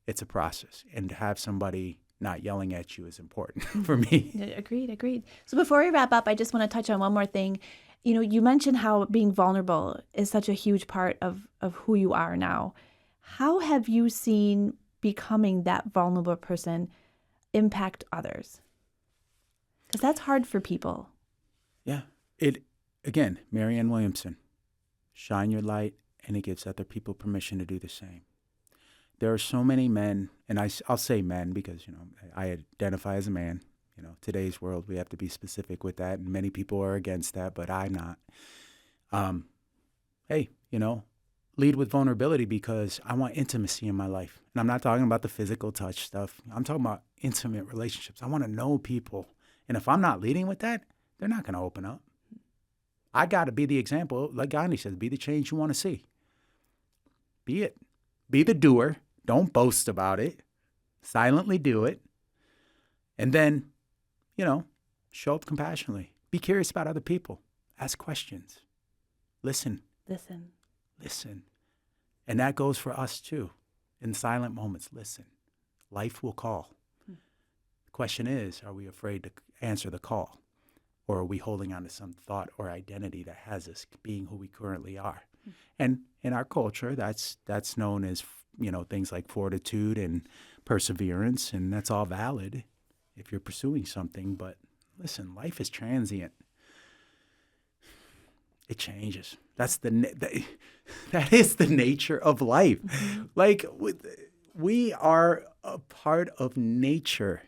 it's a process. And to have somebody not yelling at you is important for me. Agreed. So before we wrap up, I just want to touch on one more thing. You mentioned how being vulnerable is such a huge part of who you are now. How have you seen becoming that vulnerable person impact others? Because that's hard for people. Yeah. Again, Marianne Williamson, shine your light, and it gives other people permission to do the same. There are so many men, and I'll say men because, I identify as a man. Today's world, we have to be specific with that, and many people are against that, but I'm not. Hey, lead with vulnerability, because I want intimacy in my life. And I'm not talking about the physical touch stuff. I'm talking about intimate relationships. I want to know people. And if I'm not leading with that, they're not going to open up. I got to be the example. Like Gandhi says, be the change you want to see. Be it. Be the doer. Don't boast about it. Silently do it. And then, show up compassionately. Be curious about other people. Ask questions. Listen. And that goes for us too. In silent moments, listen. Life will call. The question is, are we afraid to answer the call? Or are we holding on to some thought or identity that has us being who we currently are? And in our culture, that's known as, things like fortitude and perseverance, and that's all valid if you're pursuing something. But listen, life is transient. It changes. That is the nature of life. Mm-hmm. Like, we are a part of nature,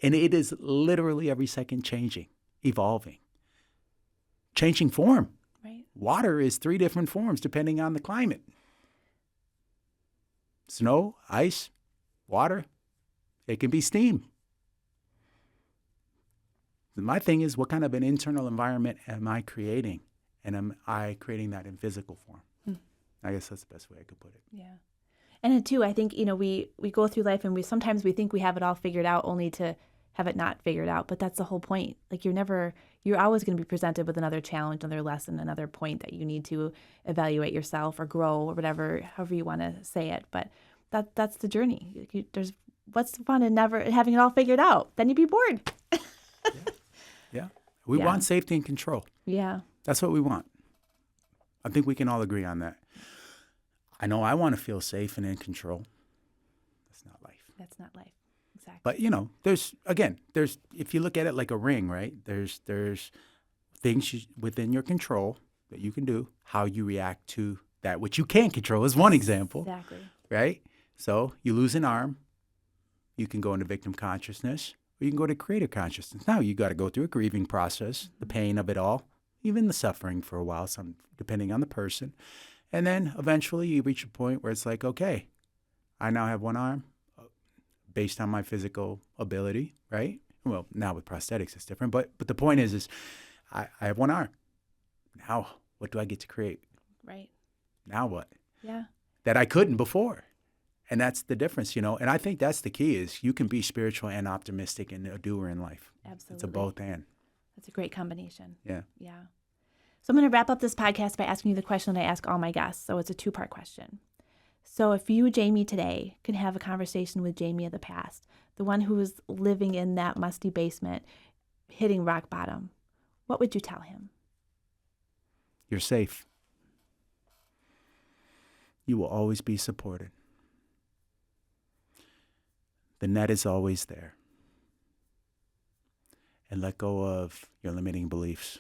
And it is literally every second changing, evolving, changing form. Right. Water is 3 different forms depending on the climate. Snow, ice, water, it can be steam. My thing is, what kind of an internal environment am I creating? And am I creating that in physical form? I guess that's the best way I could put it. Yeah. And too, I think, we go through life and sometimes we think we have it all figured out only to have it not figured out. But that's the whole point. Like you're always going to be presented with another challenge, another lesson, another point that you need to evaluate yourself or grow or whatever, however you want to say it. But that's the journey. What's the fun in never having it all figured out? Then you'd be bored. Yeah. We want safety and control. Yeah. That's what we want. I think we can all agree on that. I know I want to feel safe and in control. That's not life. That's not life. Exactly. But, there's if you look at it like a ring, right? There's things within your control that you can do. How you react to that which you can't control is one example. Exactly. Right? So you lose an arm, you can go into victim consciousness, or you can go to creator consciousness. Now you got to go through a grieving process, the pain of it all, even the suffering for a while, depending on the person. And then eventually you reach a point where it's like, okay, I now have one arm based on my physical ability, right? Well, now with prosthetics, it's different. But the point is I have one arm. Now, what do I get to create? Right. Now what? Yeah. That I couldn't before. And that's the difference, And I think that's the key is you can be spiritual and optimistic and a doer in life. Absolutely. It's a both and. That's a great combination. Yeah. Yeah. So I'm going to wrap up this podcast by asking you the question that I ask all my guests. So it's a 2-part question. So if you, Jamie, today can have a conversation with Jamie of the past, the one who was living in that musty basement, hitting rock bottom, what would you tell him? You're safe. You will always be supported. The net is always there. And let go of your limiting beliefs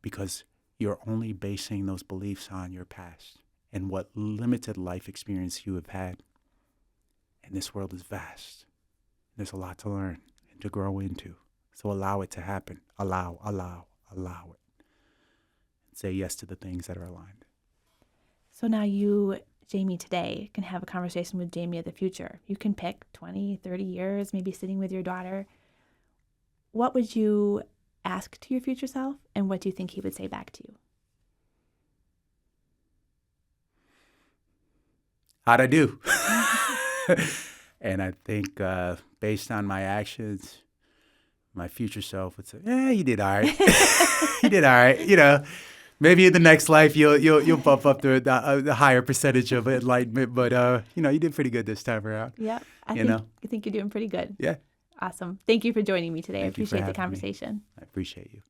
because you're only basing those beliefs on your past and what limited life experience you have had. And this world is vast. There's a lot to learn and to grow into. So allow it to happen. Allow it. And say yes to the things that are aligned. So now you, Jamie, today can have a conversation with Jamie of the future. You can pick 20, 30 years, maybe sitting with your daughter. What would you ask to your future self, and what do you think he would say back to you? How'd I do? And I think based on my actions, my future self would say, "Yeah, you did all right. You did all right. Maybe in the next life you'll bump up the higher percentage of enlightenment, but you did pretty good this time around." Yeah, I think you're doing pretty good. Yeah. Awesome. Thank you for joining me today. I Thank you for appreciate the having me. conversation. I appreciate you.